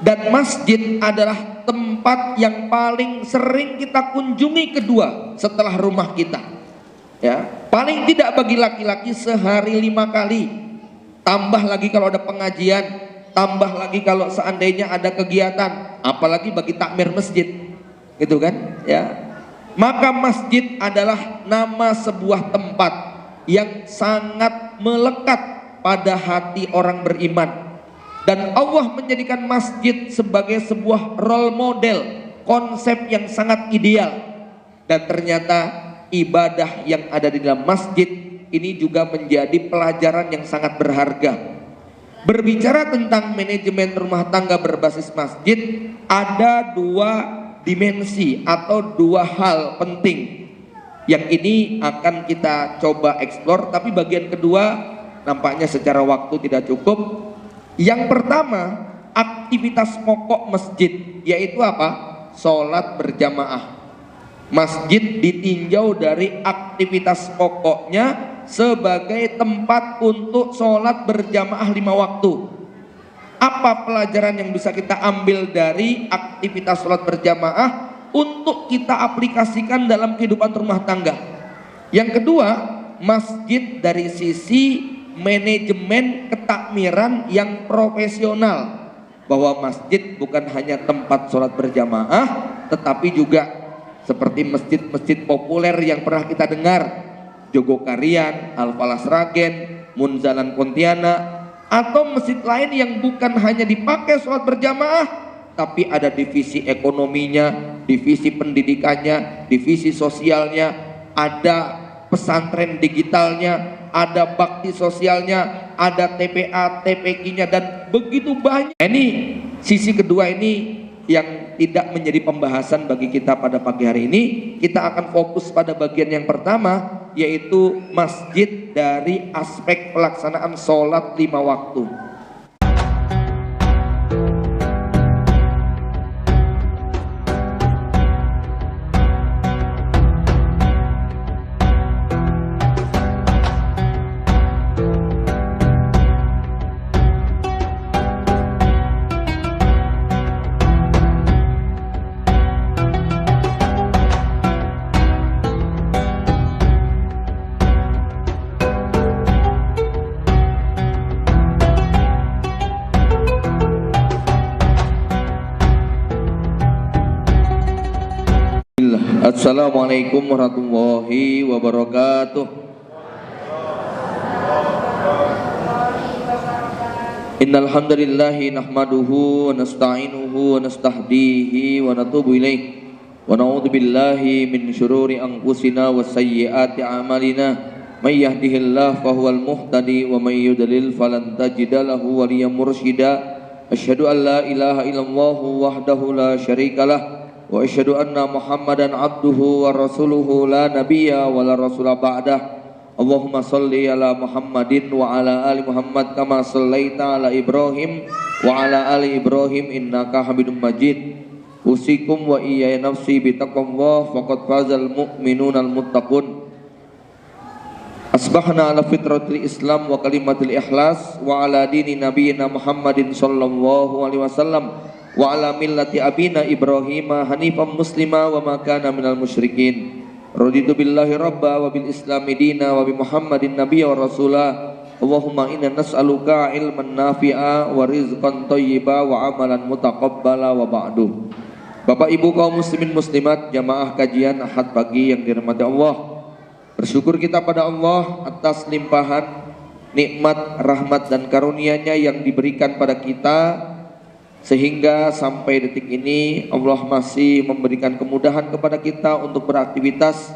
Dan masjid adalah tempat yang paling sering kita kunjungi kedua setelah rumah kita. Ya, paling tidak bagi laki-laki sehari 5 kali. Tambah lagi kalau ada pengajian, tambah lagi kalau seandainya ada kegiatan, apalagi bagi takmir masjid. Gitu kan? Ya. Maka masjid adalah nama sebuah tempat yang sangat melekat pada hati orang beriman. Dan Allah menjadikan masjid sebagai sebuah role model, konsep yang sangat ideal. Dan ternyata ibadah yang ada di dalam masjid ini juga menjadi pelajaran yang sangat berharga. Berbicara tentang manajemen rumah tangga berbasis masjid, ada 2 dimensi atau 2 hal penting yang ini akan kita coba eksplor, tapi bagian kedua nampaknya secara waktu tidak cukup. Yang pertama, aktivitas pokok masjid, yaitu apa? Sholat berjamaah. Masjid ditinjau dari aktivitas pokoknya sebagai tempat untuk sholat berjamaah 5 waktu. Apa pelajaran yang bisa kita ambil dari aktivitas sholat berjamaah untuk kita aplikasikan dalam kehidupan rumah tangga? Yang kedua, masjid dari sisi manajemen ketakmiran yang profesional, bahwa masjid bukan hanya tempat sholat berjamaah, tetapi juga seperti masjid-masjid populer yang pernah kita dengar, Jogokarian, Al-Falah Sragen, Munzalan Pontianak, atau masjid lain yang bukan hanya dipakai sholat berjamaah, tapi ada divisi ekonominya, divisi pendidikannya, divisi sosialnya, ada pesantren digitalnya, ada bakti sosialnya, ada TPA, TPQ-nya, dan begitu banyak. Ini sisi kedua ini yang tidak menjadi pembahasan bagi kita pada pagi hari ini. Kita akan fokus pada bagian yang pertama, yaitu masjid dari aspek pelaksanaan sholat 5 waktu. Assalamualaikum warahmatullahi wabarakatuh. Innal hamdalillahi nahmaduhu wa nasta'inuhu wa nastahdihi wa natubu ilaih wa na'udzu billahi min syururi anfusina wa sayyiati a'malina may yahdihillahu fahuwal muhtadi wa may yudlil falan tajida lahu waliyyan mursyida. Asyhadu an la ilaha illallah wahdahu la syarikalah wa asyhadu anna Muhammadan abduhu wa rasuluhu la nabiyya wa la rasula ba'dah. Allahumma salli ala Muhammadin wa ala ali Muhammad kama sallaita ala Ibrahim wa ala ali Ibrahim innaka Hamidum Majid. Usikum wa iyaya nafsi bitaqwallah faqad fazal mu'minunal muttaqun. Asbahna ala fitratil Islam wa kalimatil ikhlas wa ala dini nabiyina Muhammadin sallallahu alaihi wasallam wa ala millati abina Ibrahim hanifan muslima wa ma kana minal musyrikin. Raditu billahi rabba wa bil islami dina wa bi Muhammadin nabiyya wa rasula. Allahumma inna nas'aluka ilman nafi'a wa rizqan thayyiba wa amalan mutaqabbala wa ba'du. Bapak Ibu kaum muslimin muslimat jamaah kajian Ahad pagi yang dirahmati Allah, bersyukur kita pada Allah atas limpahan nikmat, rahmat dan karunia-Nya yang diberikan pada kita, sehingga sampai detik ini Allah masih memberikan kemudahan kepada kita untuk beraktivitas,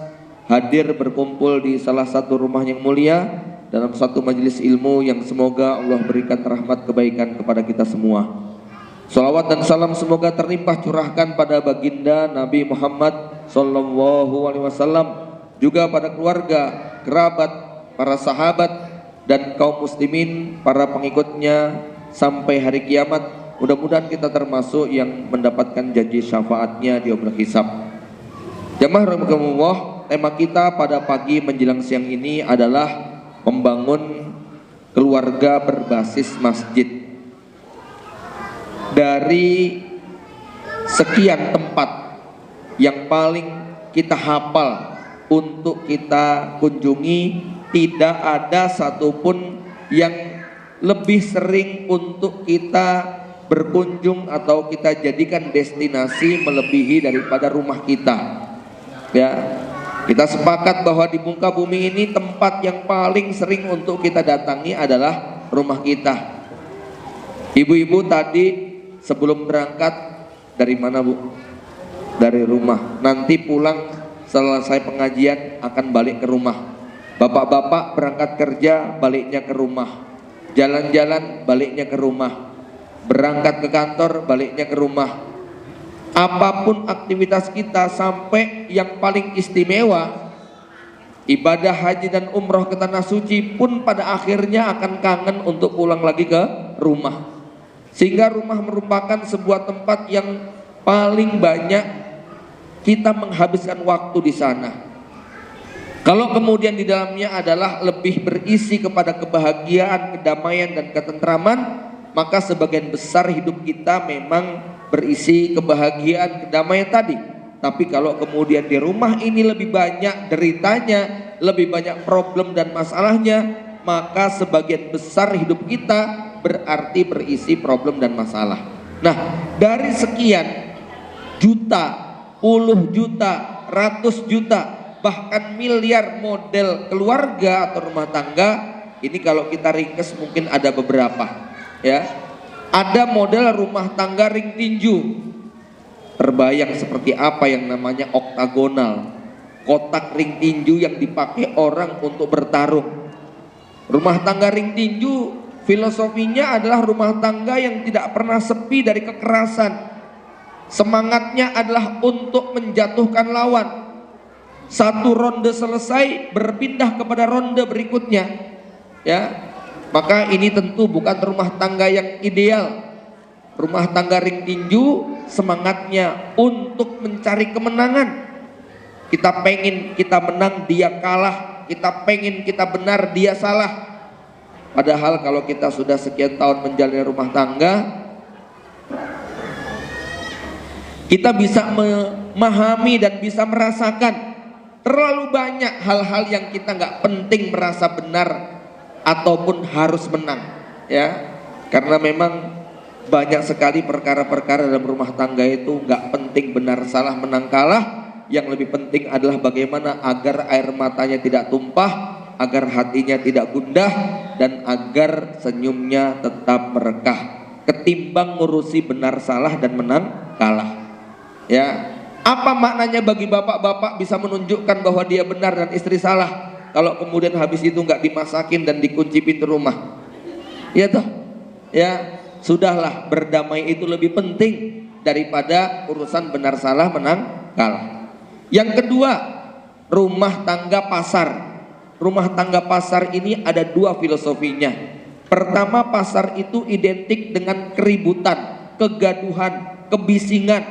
hadir berkumpul di salah satu rumah yang mulia dalam satu majelis ilmu yang semoga Allah berikan rahmat kebaikan kepada kita semua. Salawat dan salam semoga terlimpah curahkan pada baginda Nabi Muhammad sallallahu alaihi wasallam, juga pada keluarga, kerabat, para sahabat dan kaum muslimin, para pengikutnya sampai hari kiamat. Mudah-mudahan kita termasuk yang mendapatkan janji syafaatnya di yaumul hisab. Jamaah rahimakumullah, tema kita pada pagi menjelang siang ini adalah membangun keluarga berbasis masjid. dari sekian tempat yang paling kita hafal untuk kita kunjungi, tidak ada satupun yang lebih sering untuk kita berkunjung atau kita jadikan destinasi melebihi daripada rumah kita. Ya, kita sepakat bahwa di muka bumi ini tempat yang paling sering untuk kita datangi adalah rumah kita. Ibu-ibu tadi sebelum berangkat dari mana, Bu? Dari rumah. Nanti pulang selesai pengajian akan balik ke rumah. Bapak-bapak berangkat kerja baliknya ke rumah. Jalan-jalan baliknya ke rumah. Berangkat ke kantor baliknya ke rumah. Apapun aktivitas kita, sampai yang paling istimewa ibadah haji dan umroh ke tanah suci pun pada akhirnya akan kangen untuk pulang lagi ke rumah. Sehingga rumah merupakan sebuah tempat yang paling banyak kita menghabiskan waktu di sana. Kalau kemudian di dalamnya adalah lebih berisi kepada kebahagiaan, kedamaian dan ketentraman, maka sebagian besar hidup kita memang berisi kebahagiaan, kedamaian tadi. Tapi kalau kemudian di rumah ini lebih banyak deritanya, lebih banyak problem dan masalahnya, maka sebagian besar hidup kita berarti berisi problem dan masalah. Nah, dari sekian juta, puluh juta, ratus juta, bahkan miliar model keluarga atau rumah tangga, ini kalau kita ringkas mungkin ada beberapa, ya. Ada model rumah tangga ring tinju. Terbayang seperti apa yang namanya oktagonal, kotak ring tinju yang dipakai orang untuk bertarung. Rumah tangga ring tinju filosofinya adalah rumah tangga yang tidak pernah sepi dari kekerasan. Semangatnya adalah untuk menjatuhkan lawan. Satu ronde selesai, berpindah kepada ronde berikutnya. Ya, maka ini tentu bukan rumah tangga yang ideal. Rumah tangga ring tinju semangatnya untuk mencari kemenangan. Kita pengen kita menang, dia kalah. Kita pengen kita benar, dia salah. Padahal kalau kita sudah sekian tahun menjalani rumah tangga, kita bisa memahami dan bisa merasakan terlalu banyak hal-hal yang kita nggak penting merasa benar ataupun harus menang, ya. Karena memang banyak sekali perkara-perkara dalam rumah tangga itu nggak penting benar salah menang kalah. Yang lebih penting adalah bagaimana agar air matanya tidak tumpah, agar hatinya tidak gundah, dan agar senyumnya tetap merekah, ketimbang ngurusi benar salah dan menang kalah. Ya, apa maknanya bagi bapak-bapak bisa menunjukkan bahwa dia benar dan istri salah kalau kemudian habis itu nggak dimasakin dan dikunci pintu rumah? Ya toh, ya sudahlah, berdamai itu lebih penting daripada urusan benar salah menang kalah. Yang kedua, rumah tangga pasar. Rumah tangga pasar ini ada dua filosofinya. Pertama, pasar itu identik dengan keributan, kegaduhan, kebisingan.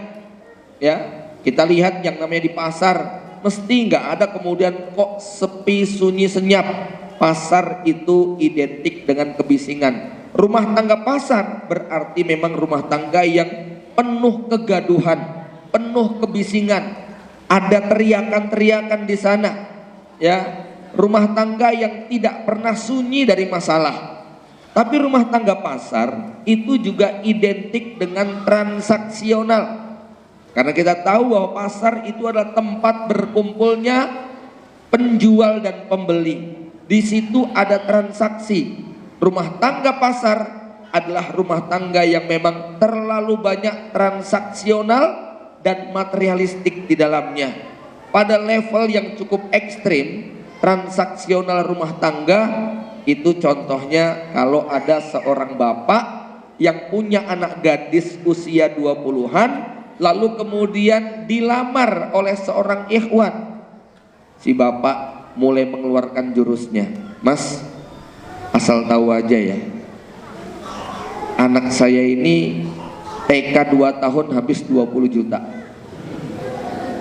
Ya, kita lihat yang namanya di pasar, mesti nggak ada kemudian kok sepi, sunyi, senyap. Pasar itu identik dengan kebisingan. Rumah tangga pasar berarti memang rumah tangga yang penuh kegaduhan, penuh kebisingan. Ada teriakan-teriakan di sana, ya. Rumah tangga yang tidak pernah sunyi dari masalah. Tapi rumah tangga pasar itu juga identik dengan transaksional. Karena kita tahu bahwa pasar itu adalah tempat berkumpulnya penjual dan pembeli. Di situ ada transaksi. Rumah tangga pasar adalah rumah tangga yang memang terlalu banyak transaksional dan materialistik di dalamnya. Pada level yang cukup ekstrim, transaksional rumah tangga itu contohnya kalau ada seorang bapak yang punya anak gadis usia 20-an, lalu kemudian dilamar oleh seorang ikhwan. Si bapak mulai mengeluarkan jurusnya, "Mas, asal tahu aja ya, anak saya ini TK 2 tahun habis 20 juta,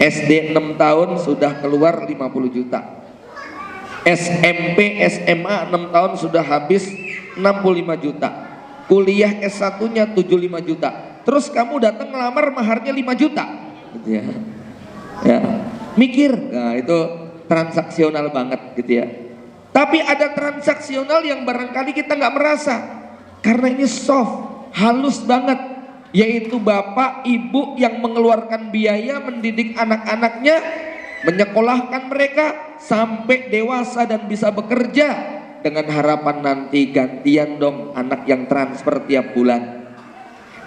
SD 6 tahun sudah keluar 50 juta, SMP SMA 6 tahun sudah habis 65 juta, kuliah S1-nya 75 juta. terus kamu datang ngelamar maharnya 5 juta gitu ya. Ya, mikir. Nah, itu transaksional banget gitu ya. Tapi ada transaksional yang barangkali kita nggak merasa karena ini soft, halus banget, yaitu bapak ibu yang mengeluarkan biaya mendidik anak-anaknya, menyekolahkan mereka sampai dewasa dan bisa bekerja dengan harapan nanti gantian dong anak yang transfer tiap bulan,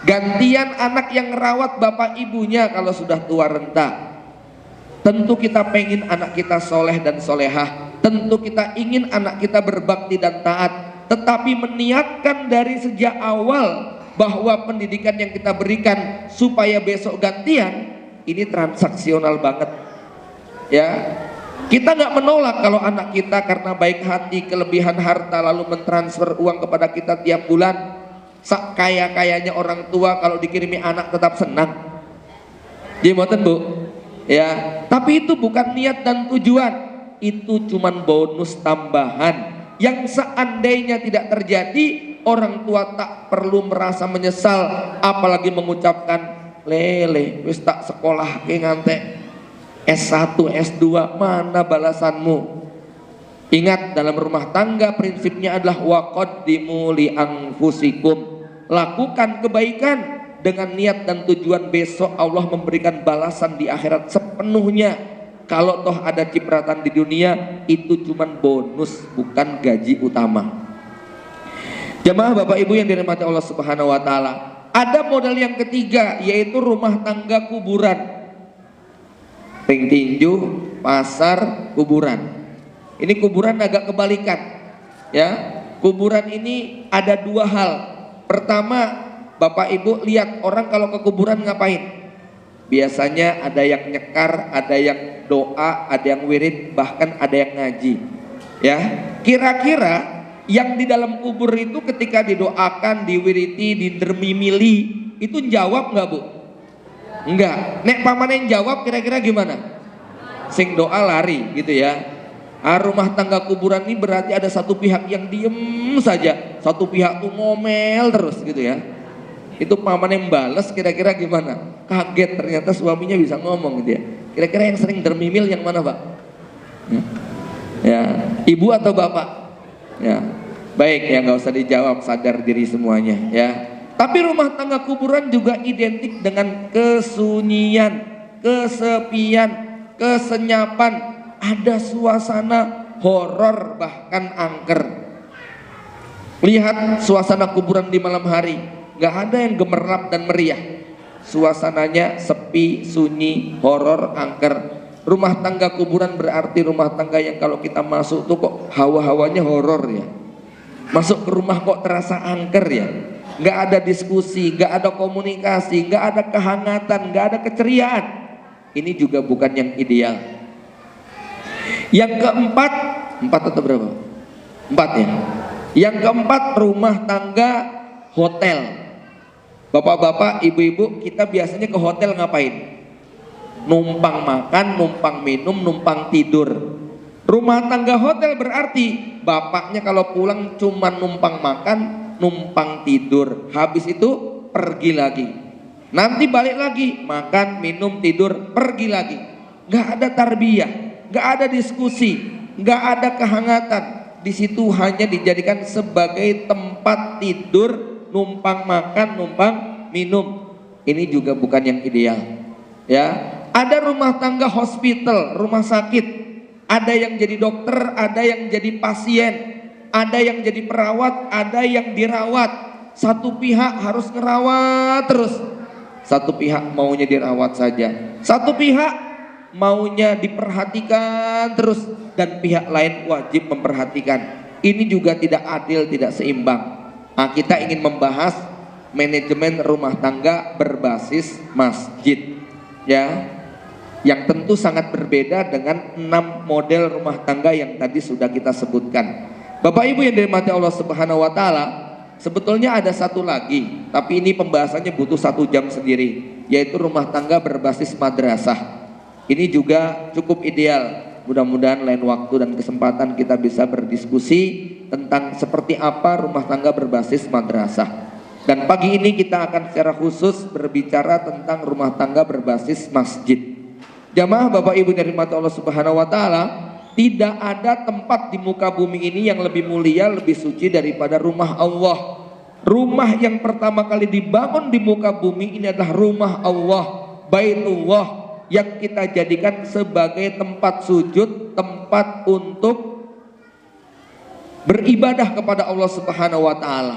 gantian anak yang rawat bapak ibunya kalau sudah tua renta. Tentu kita pengen anak kita soleh dan solehah, tentu kita ingin anak kita berbakti dan taat, tetapi meniatkan dari sejak awal bahwa pendidikan yang kita berikan supaya besok gantian, ini transaksional banget ya. Kita nggak menolak kalau anak kita karena baik hati, kelebihan harta lalu mentransfer uang kepada kita tiap bulan. Kaya-kayanya orang tua kalau dikirimi anak tetap senang. Gimana Bu? Ya, tapi itu bukan niat dan tujuan, itu cuman bonus tambahan yang seandainya tidak terjadi, orang tua tak perlu merasa menyesal, apalagi mengucapkan lele wis tak sekolah ke ngante S1 S2 mana balasanmu. Ingat, dalam rumah tangga prinsipnya adalah waqaddimu li anfusikum, lakukan kebaikan dengan niat dan tujuan besok Allah memberikan balasan di akhirat sepenuhnya. Kalau toh ada cipratan di dunia, itu cuman bonus, bukan gaji utama. Jemaah Bapak Ibu yang dirahmati Allah Subhanahu wa taala, ada model yang ketiga, yaitu rumah tangga kuburan. Ring tinju, pasar, kuburan. Ini kuburan agak kebalikan ya. Kuburan ini ada 2 hal. Pertama, Bapak Ibu lihat orang kalau ke kuburan ngapain? Biasanya ada yang nyekar, ada yang doa, ada yang wirid, bahkan ada yang ngaji. Ya, kira-kira yang di dalam kubur itu ketika didoakan, diwiriti, didermimili, itu jawab nggak Bu? Enggak. Nek pamanen jawab kira-kira gimana? Sing doa lari gitu ya. Rumah tangga kuburan ini berarti ada satu pihak yang diem saja, satu pihak tuh ngomel terus gitu ya. Itu paman yang balas kira-kira gimana? Kaget ternyata suaminya bisa ngomong gitu ya. Kira-kira yang sering dermimil yang mana Pak? Ya, ibu atau bapak? Ya, baik ya, nggak usah dijawab, sadar diri semuanya ya. Tapi rumah tangga kuburan juga identik dengan kesunyian, kesepian, kesenyapan, ada suasana horor bahkan angker. Lihat suasana kuburan di malam hari, nggak ada yang gemerlap dan meriah, suasananya sepi, sunyi, horor, angker. Rumah tangga kuburan berarti rumah tangga yang kalau kita masuk tuh kok hawa-hawanya horor ya. Masuk ke rumah kok terasa angker ya. Nggak ada diskusi, nggak ada komunikasi, nggak ada kehangatan, nggak ada keceriaan. Ini juga bukan yang ideal. Yang keempat, 4 atau berapa? 4 ya. Yang keempat, rumah tangga hotel. Bapak-bapak, ibu-ibu, kita biasanya ke hotel ngapain? Numpang makan, numpang minum, numpang tidur. Rumah tangga hotel berarti bapaknya kalau pulang cuma numpang makan, numpang tidur. Habis itu pergi lagi. Nanti balik lagi, makan, minum, tidur, pergi lagi. Gak ada tarbiyah, gak ada diskusi, gak ada kehangatan. Di situ hanya dijadikan sebagai tempat tidur, numpang makan, numpang minum. Ini juga bukan yang ideal. Ya, ada rumah tangga hospital, rumah sakit. Ada yang jadi dokter, ada yang jadi pasien, ada yang jadi perawat, ada yang dirawat. Satu pihak harus ngerawat terus, satu pihak maunya dirawat saja, satu pihak maunya diperhatikan terus, dan pihak lain wajib memperhatikan. Ini juga tidak adil, tidak seimbang. Nah, kita ingin membahas manajemen rumah tangga berbasis masjid ya, yang tentu sangat berbeda dengan 6 model rumah tangga yang tadi sudah kita sebutkan. Bapak Ibu yang dirahmati Allah Subhanahu wa taala, sebetulnya ada satu lagi, tapi ini pembahasannya butuh 1 jam sendiri, yaitu rumah tangga berbasis madrasah. Ini juga cukup ideal. Mudah-mudahan lain waktu dan kesempatan kita bisa berdiskusi tentang seperti apa rumah tangga berbasis madrasah. Dan pagi ini kita akan secara khusus berbicara tentang rumah tangga berbasis masjid. Jamaah Bapak Ibu dari mata Allah Subhanahu wa taala, tidak ada tempat di muka bumi ini yang lebih mulia, lebih suci daripada rumah Allah. Rumah yang pertama kali dibangun di muka bumi ini adalah rumah Allah, Baitullah, yang kita jadikan sebagai tempat sujud, tempat untuk beribadah kepada Allah Subhanahu wa taala.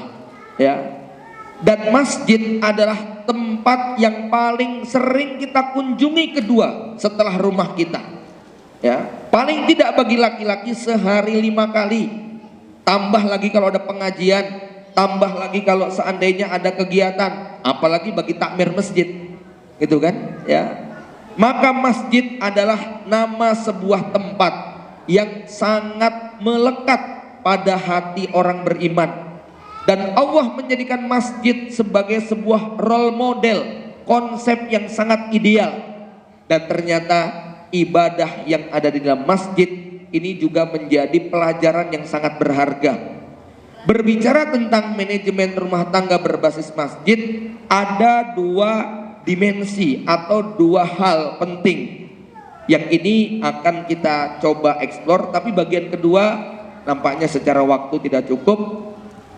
Ya. Dan masjid adalah tempat yang paling sering kita kunjungi kedua setelah rumah kita. Ya, paling tidak bagi laki-laki sehari 5 kali. Tambah lagi kalau ada pengajian, tambah lagi kalau seandainya ada kegiatan, apalagi bagi takmir masjid. Gitu kan? Ya. Maka masjid adalah nama sebuah tempat yang sangat melekat pada hati orang beriman. Dan Allah menjadikan masjid sebagai sebuah role model, konsep yang sangat ideal. Dan ternyata ibadah yang ada di dalam masjid ini juga menjadi pelajaran yang sangat berharga. Berbicara tentang manajemen rumah tangga berbasis masjid, ada 2 dimensi atau 2 hal penting yang ini akan kita coba eksplor, tapi bagian kedua nampaknya secara waktu tidak cukup.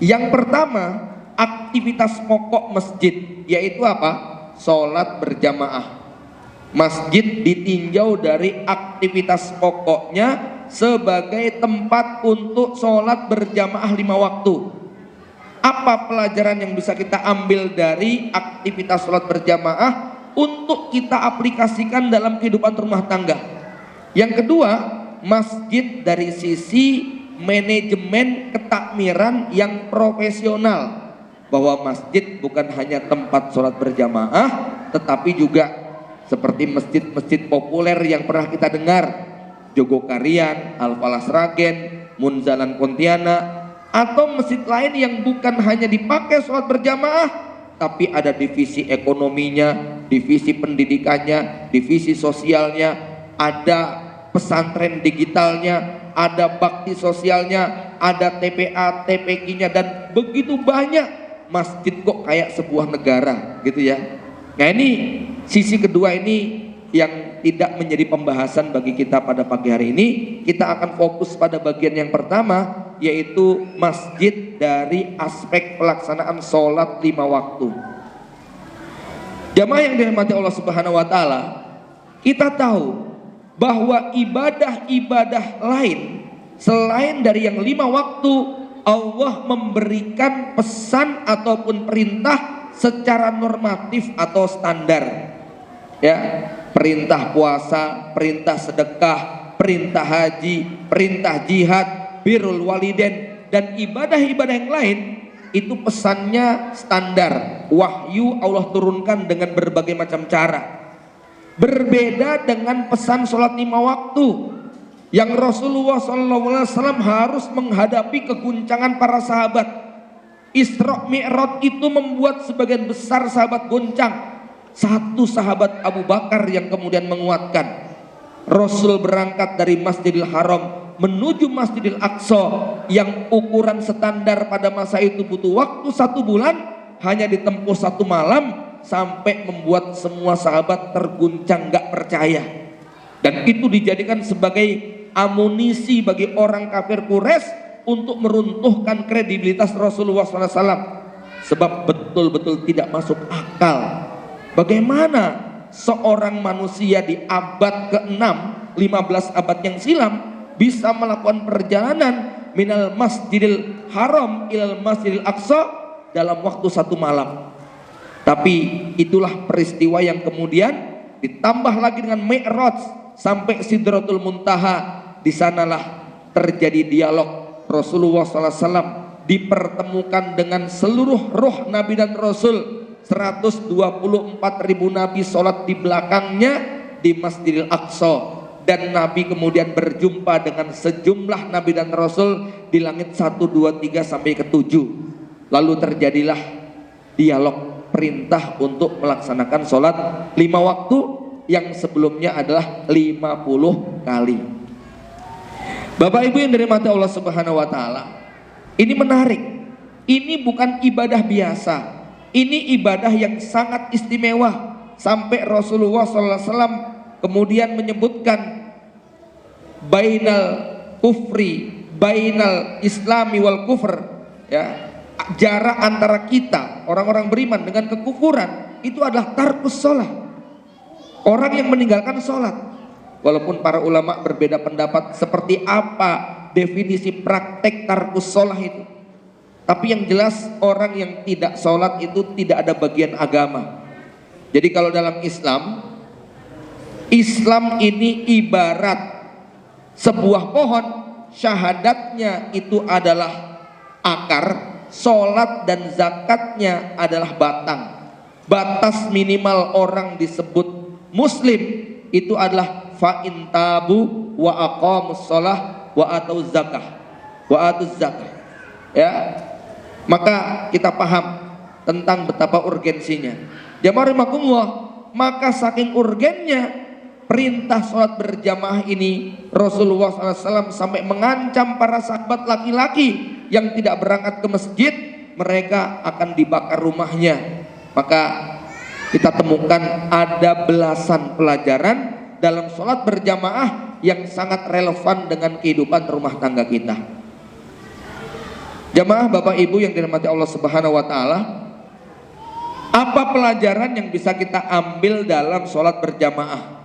Yang pertama, aktivitas pokok masjid, yaitu apa? Sholat berjamaah. Masjid ditinjau dari aktivitas pokoknya sebagai tempat untuk sholat berjamaah 5 waktu. Apa pelajaran yang bisa kita ambil dari aktivitas sholat berjamaah untuk kita aplikasikan dalam kehidupan rumah tangga? Yang kedua, masjid dari sisi manajemen ketakmiran yang profesional, bahwa masjid bukan hanya tempat sholat berjamaah, tetapi juga seperti masjid-masjid populer yang pernah kita dengar, Jogokarian, Al-Falah Sragen, Munzalan Pontianak, atau masjid lain yang bukan hanya dipakai sholat berjamaah, tapi ada divisi ekonominya, divisi pendidikannya, divisi sosialnya, ada pesantren digitalnya, ada bakti sosialnya, ada TPA, TPQ-nya, dan begitu banyak. Masjid kok kayak sebuah negara gitu ya. Nah ini sisi kedua ini yang tidak menjadi pembahasan bagi kita pada pagi hari ini. Kita akan fokus pada bagian yang pertama, yaitu masjid dari aspek pelaksanaan sholat 5 waktu. Jamaah yang dirahmati Allah Subhanahu wa taala, kita tahu bahwa ibadah-ibadah lain selain dari yang 5 waktu, Allah memberikan pesan ataupun perintah secara normatif atau standar. Ya, perintah puasa, perintah sedekah, perintah haji, perintah jihad, birrul waliden, dan ibadah-ibadah yang lain itu pesannya standar. Wahyu Allah turunkan dengan berbagai macam cara. Berbeda dengan pesan sholat 5 waktu yang Rasulullah SAW harus menghadapi keguncangan para sahabat. Isra Mi'raj itu membuat sebagian besar sahabat goncang. Satu sahabat Abu Bakar yang kemudian menguatkan. Rasul berangkat dari Masjidil Haram menuju Masjidil Aqsa yang ukuran standar pada masa itu butuh waktu 1 bulan, hanya ditempuh 1 malam, sampai membuat semua sahabat terguncang gak percaya. Dan itu dijadikan sebagai amunisi bagi orang kafir Quraisy untuk meruntuhkan kredibilitas Rasulullah SAW. Sebab betul-betul tidak masuk akal bagaimana seorang manusia di abad ke-6, 15 abad yang silam, bisa melakukan perjalanan minal Masjidil Haram ilal Masjidil Aqsa dalam waktu 1 malam. Tapi itulah peristiwa yang kemudian ditambah lagi dengan Mi'raj sampai Sidratul Muntaha. Di sanalah terjadi dialog. Rasulullah SAW dipertemukan dengan seluruh roh Nabi dan Rasul. 124.000 Nabi sholat di belakangnya di Masjidil Aqsa. Dan Nabi kemudian berjumpa dengan sejumlah Nabi dan Rasul di langit 1, 2, 3 sampai ke 7. Lalu terjadilah dialog perintah untuk melaksanakan sholat 5 waktu yang sebelumnya adalah 50 kali. Bapak Ibu yang dirahmati Allah Subhanahu wa taala, ini menarik. Ini bukan ibadah biasa. Ini ibadah yang sangat istimewa sampai Rasulullah SAW kemudian menyebutkan bainal kufri, bainal islami wal kufr, ya, jarak antara kita orang-orang beriman dengan kekufuran itu adalah tarkus sholat, orang yang meninggalkan sholat. Walaupun para ulama berbeda pendapat seperti apa definisi praktek tarkus sholat itu, tapi yang jelas orang yang tidak sholat itu tidak ada bagian agama. Jadi kalau dalam Islam, Islam ini ibarat sebuah pohon, syahadatnya itu adalah akar, sholat dan zakatnya adalah batang. Batas minimal orang disebut muslim itu adalah fa'in tabu wa aqamus sholah wa atuz zakah. Ya, maka kita paham tentang betapa urgensinya. Jamaah rahimakumullah, maka saking urgennya perintah sholat berjamaah ini, Rasulullah SAW sampai mengancam para sahabat laki-laki yang tidak berangkat ke masjid, mereka akan dibakar rumahnya. Maka kita temukan ada belasan pelajaran dalam sholat berjamaah yang sangat relevan dengan kehidupan rumah tangga kita. Jamaah Bapak Ibu yang dirahmati Allah Subhanahu wa taala, apa pelajaran yang bisa kita ambil dalam sholat berjamaah?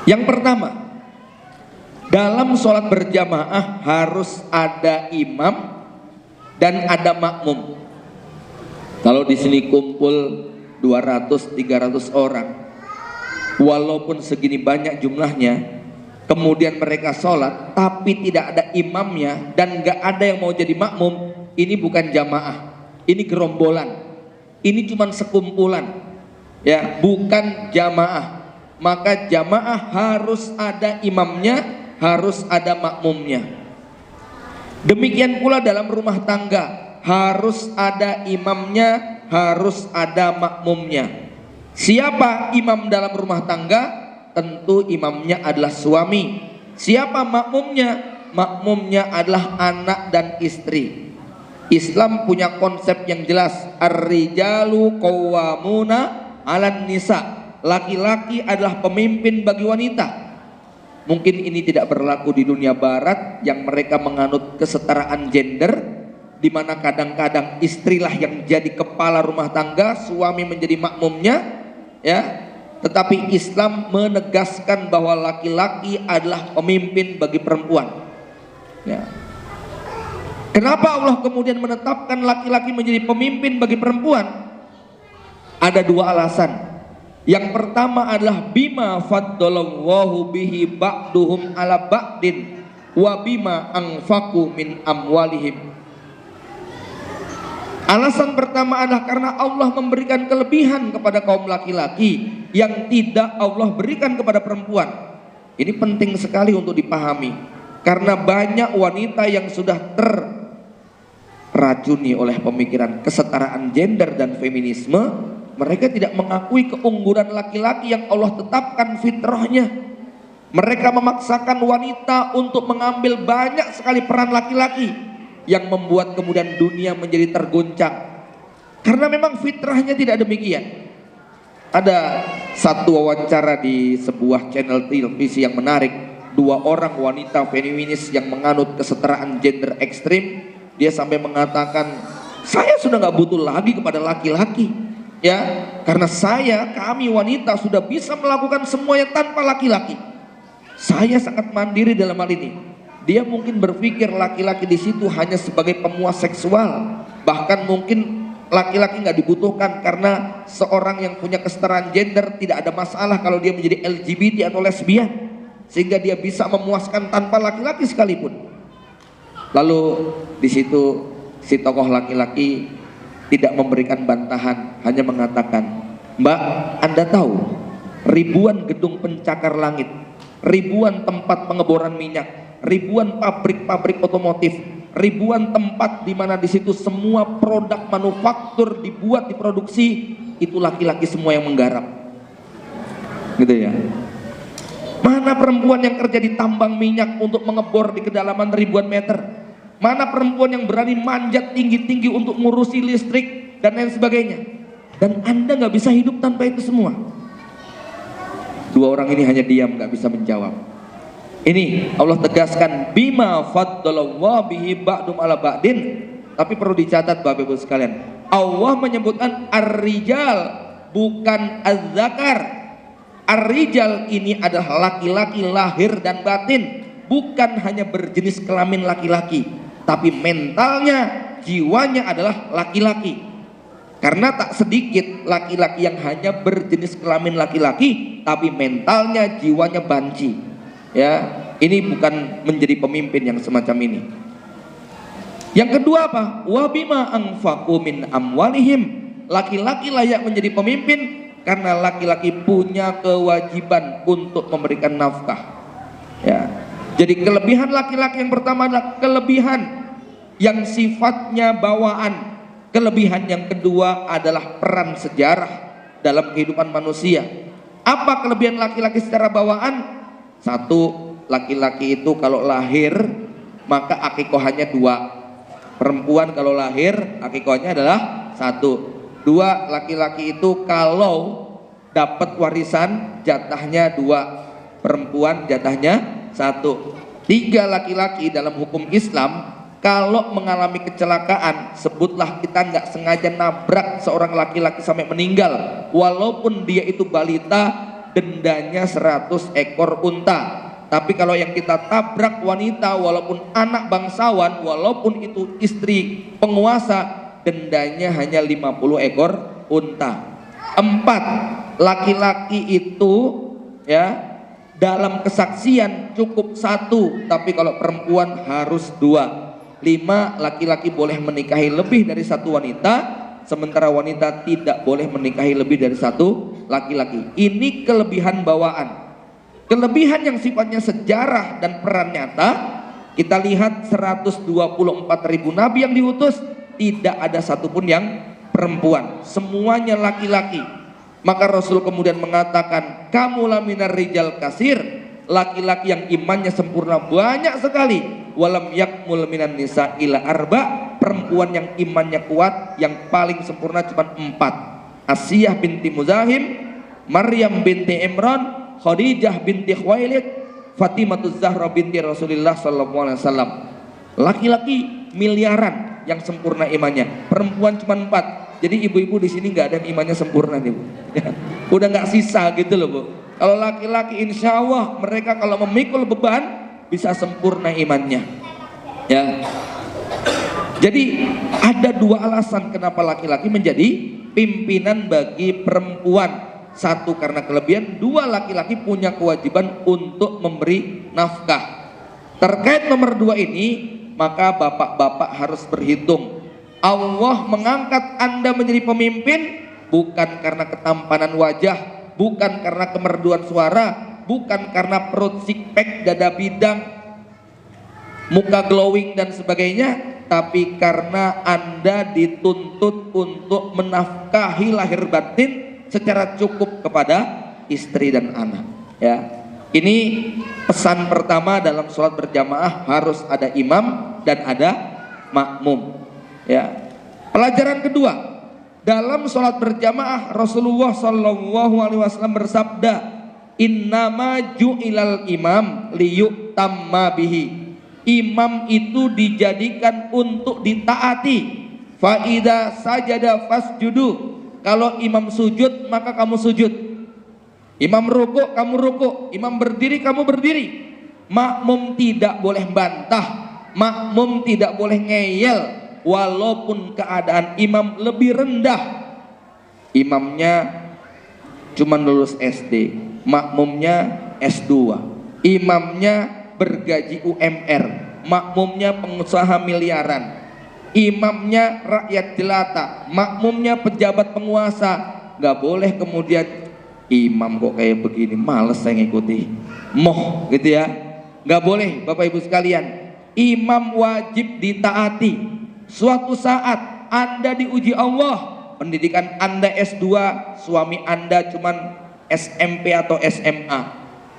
Yang pertama, dalam sholat berjamaah harus ada imam dan ada makmum. Kalau di sini kumpul 200-300 orang, walaupun segini banyak jumlahnya, kemudian mereka sholat tapi tidak ada imamnya dan gak ada yang mau jadi makmum, ini bukan jamaah, ini gerombolan, ini cuma sekumpulan, ya, bukan jamaah. Maka jamaah harus ada imamnya, harus ada makmumnya. Demikian pula dalam rumah tangga, harus ada imamnya, harus ada makmumnya. Siapa imam dalam rumah tangga? Tentu imamnya adalah suami. Siapa makmumnya? Makmumnya adalah anak dan istri. Islam punya konsep yang jelas, ar-rijalu qawwamuna 'alan nisa. Laki-laki adalah pemimpin bagi wanita. Mungkin ini tidak berlaku di dunia barat yang mereka menganut kesetaraan gender, di mana kadang-kadang istrilah yang jadi kepala rumah tangga, suami menjadi makmumnya, ya. Tetapi Islam menegaskan bahwa laki-laki adalah pemimpin bagi perempuan, ya. Kenapa Allah kemudian menetapkan laki-laki menjadi pemimpin bagi perempuan? Ada dua alasan. Yang pertama adalah bima faddalallahu bihi ba'duhum ala ba'din wa bima anfaqu min amwalihim. Alasan pertama adalah karena Allah memberikan kelebihan kepada kaum laki-laki yang tidak Allah berikan kepada perempuan. Ini penting sekali untuk dipahami, karena banyak wanita yang sudah terracuni oleh pemikiran kesetaraan gender dan feminisme. Mereka tidak mengakui keunggulan laki-laki yang Allah tetapkan fitrahnya. Mereka memaksakan wanita untuk mengambil banyak sekali peran laki-laki, yang membuat kemudian dunia menjadi terguncang. Karena memang fitrahnya tidak demikian. Ada satu wawancara di sebuah channel televisi yang menarik. Dua orang wanita feminis yang menganut kesetaraan gender ekstrim. Dia sampai mengatakan, saya sudah gak butuh lagi kepada laki-laki, ya, karena kami wanita sudah bisa melakukan semuanya tanpa laki-laki. Saya sangat mandiri dalam hal ini. Dia mungkin berpikir laki-laki di situ hanya sebagai pemuas seksual, bahkan mungkin laki-laki nggak dibutuhkan karena seorang yang punya kesetaraan gender tidak ada masalah kalau dia menjadi LGBT atau lesbian, sehingga dia bisa memuaskan tanpa laki-laki sekalipun. Lalu di situ si tokoh laki-laki tidak memberikan bantahan, hanya mengatakan, Mbak, Anda tahu ribuan gedung pencakar langit, ribuan tempat pengeboran minyak, ribuan pabrik-pabrik otomotif, ribuan tempat di mana di situ semua produk manufaktur dibuat, diproduksi, itu laki-laki semua yang menggarap. gitu ya. Mana perempuan yang kerja di tambang minyak untuk mengebor di kedalaman ribuan meter? Mana perempuan yang berani manjat tinggi-tinggi untuk ngurusi listrik dan lain sebagainya? Dan Anda nggak bisa hidup tanpa itu semua. Dua orang ini hanya diam, nggak bisa menjawab. Ini Allah tegaskan bima faddalallahu bihi ba'dum ala ba'din. Tapi perlu dicatat Bapak Ibu sekalian, Allah menyebutkan ar-rijal bukan az-zakar. Ar-rijal ini adalah laki-laki lahir dan batin, bukan hanya berjenis kelamin laki-laki, tapi mentalnya, jiwanya adalah laki-laki. Karena tak sedikit laki-laki yang hanya berjenis kelamin laki-laki, tapi mentalnya, jiwanya banci. Ya, ini bukan menjadi pemimpin yang semacam ini. Yang kedua apa? Wa bima anfaqu min amwalihim. Laki-laki layak menjadi pemimpin karena laki-laki punya kewajiban untuk memberikan nafkah. Ya. Jadi kelebihan laki-laki yang pertama adalah kelebihan yang sifatnya bawaan. Kelebihan yang kedua adalah peran sejarah dalam kehidupan manusia. Apa kelebihan laki-laki secara bawaan? Satu, laki-laki itu kalau lahir maka akikohannya 2. Perempuan kalau lahir akikohannya adalah 1. 2, laki-laki itu kalau dapat warisan jatahnya 2, perempuan jatahnya 1. 3, laki-laki dalam hukum Islam kalau mengalami kecelakaan, sebutlah kita nggak sengaja nabrak seorang laki-laki sampai meninggal, walaupun dia itu balita, dendanya 100 ekor unta. Tapi kalau yang kita tabrak wanita, walaupun anak bangsawan, walaupun itu istri penguasa, dendanya hanya 50 ekor unta. 4, laki-laki itu ya dalam kesaksian cukup 1, tapi kalau perempuan harus 2. 5, laki-laki boleh menikahi lebih dari 1 wanita, sementara wanita tidak boleh menikahi lebih dari 1 laki-laki. Ini kelebihan bawaan. Kelebihan yang sifatnya sejarah dan peran nyata, kita lihat 124.000 nabi yang diutus, tidak ada satupun yang perempuan, semuanya laki-laki. Maka Rasul kemudian mengatakan, kamulah minar rijal kasir, laki-laki yang imannya sempurna banyak sekali. Walam yakmul minan nisa ila arba, perempuan yang imannya kuat yang paling sempurna cuma 4. Asiyah binti Muzahim, Maryam binti Imran, Khadijah binti Khuwailid, Fatimah Zahra binti Rasulullah sallallahu alaihi wasallam. Laki-laki miliaran yang sempurna imannya, perempuan cuma 4. Jadi ibu-ibu di sini nggak ada yang imannya sempurna nih, Bu. Udah nggak sisa gitu loh, Bu. Kalau laki-laki insya Allah mereka kalau memikul beban bisa sempurna imannya. Ya. Jadi ada 2 alasan kenapa laki-laki menjadi pimpinan bagi perempuan. 1, karena kelebihan. 2, laki-laki punya kewajiban untuk memberi nafkah. Terkait nomor 2 ini, maka bapak-bapak harus berhitung. Allah mengangkat Anda menjadi pemimpin bukan karena ketampanan wajah, bukan karena kemerduan suara, bukan karena perut six pack, dada bidang, muka glowing dan sebagainya, tapi karena Anda dituntut untuk menafkahi lahir batin secara cukup kepada istri dan anak. Ya, ini pesan pertama dalam sholat berjamaah, harus ada imam dan ada makmum. Ya, pelajaran kedua dalam sholat berjamaah, Rasulullah Shallallahu Alaihi Wasallam bersabda, innama ju'ilal imam liyutamma bihi. Imam itu dijadikan untuk ditaati. Faida sajada fasjudu. Kalau imam sujud maka kamu sujud. Imam rukuk kamu rukuk. Imam berdiri kamu berdiri. Makmum tidak boleh bantah. Makmum tidak boleh ngeyel. Walaupun keadaan imam lebih rendah. Imamnya cuma lulus SD, makmumnya S2. Imamnya bergaji UMR, makmumnya pengusaha miliaran. Imamnya rakyat jelata, makmumnya pejabat penguasa. Gak boleh kemudian imam kok kayak begini, males saya ngikuti, moh gitu ya. Gak boleh Bapak Ibu sekalian. Imam wajib ditaati. Suatu saat Anda diuji Allah, pendidikan Anda S2, suami Anda cuman SMP atau SMA,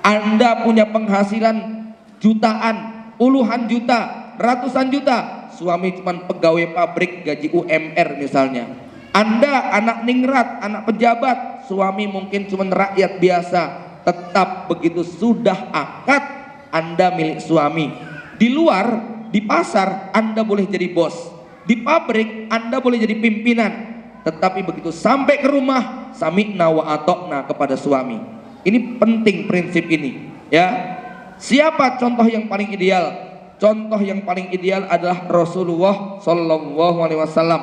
Anda punya penghasilan jutaan, puluhan juta, ratusan juta, suami cuma pegawai pabrik gaji UMR misalnya. Anda anak ningrat, anak pejabat, suami mungkin cuma rakyat biasa, tetap begitu sudah akad Anda milik suami. Di luar, di pasar Anda boleh jadi bos, di pabrik Anda boleh jadi pimpinan, tetapi begitu sampai ke rumah sami'na wa atokna kepada suami. Ini penting prinsip ini, ya. Siapa contoh yang paling ideal? Contoh yang paling ideal adalah Rasulullah Shallallahu Alaihi Wasallam.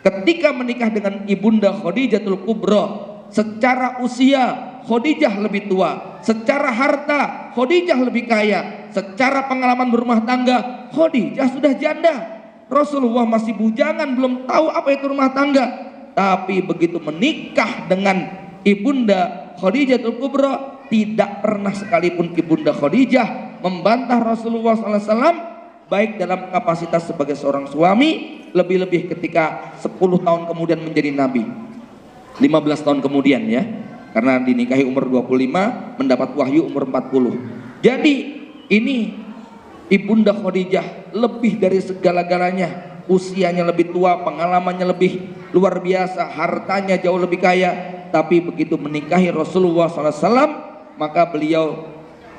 Ketika menikah dengan ibunda Khadijatul Kubra, secara usia Khadijah lebih tua, secara harta Khadijah lebih kaya, secara pengalaman berumah tangga Khadijah sudah janda. Rasulullah masih bujangan, belum tahu apa itu rumah tangga. Tapi begitu menikah dengan ibunda Khadijatul Kubra, tidak pernah sekalipun ibunda Khadijah membantah Rasulullah SAW, baik dalam kapasitas sebagai seorang suami, lebih-lebih ketika 10 tahun kemudian menjadi nabi, 15 tahun kemudian ya, karena dinikahi umur 25, mendapat wahyu umur 40. Jadi ini ibunda Khadijah lebih dari segala-galanya, usianya lebih tua, pengalamannya lebih luar biasa, hartanya jauh lebih kaya. Tapi begitu menikahi Rasulullah SAW, maka beliau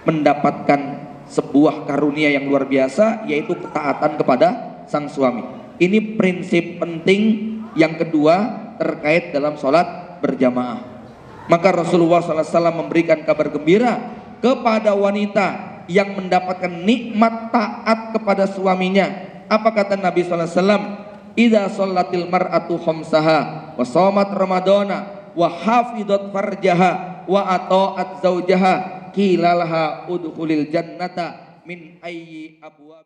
mendapatkan sebuah karunia yang luar biasa, yaitu ketaatan kepada sang suami. Ini prinsip penting yang kedua terkait dalam sholat berjamaah. Maka Rasulullah SAW memberikan kabar gembira kepada wanita yang mendapatkan nikmat taat kepada suaminya. Apa kata Nabi SAW? Idza shallatil mar'atu khamsaha wa shamat ramadana wa hafidhat farjaha wa ata'at zaujaha qila laha udkhulil jannata min ayyi abwab.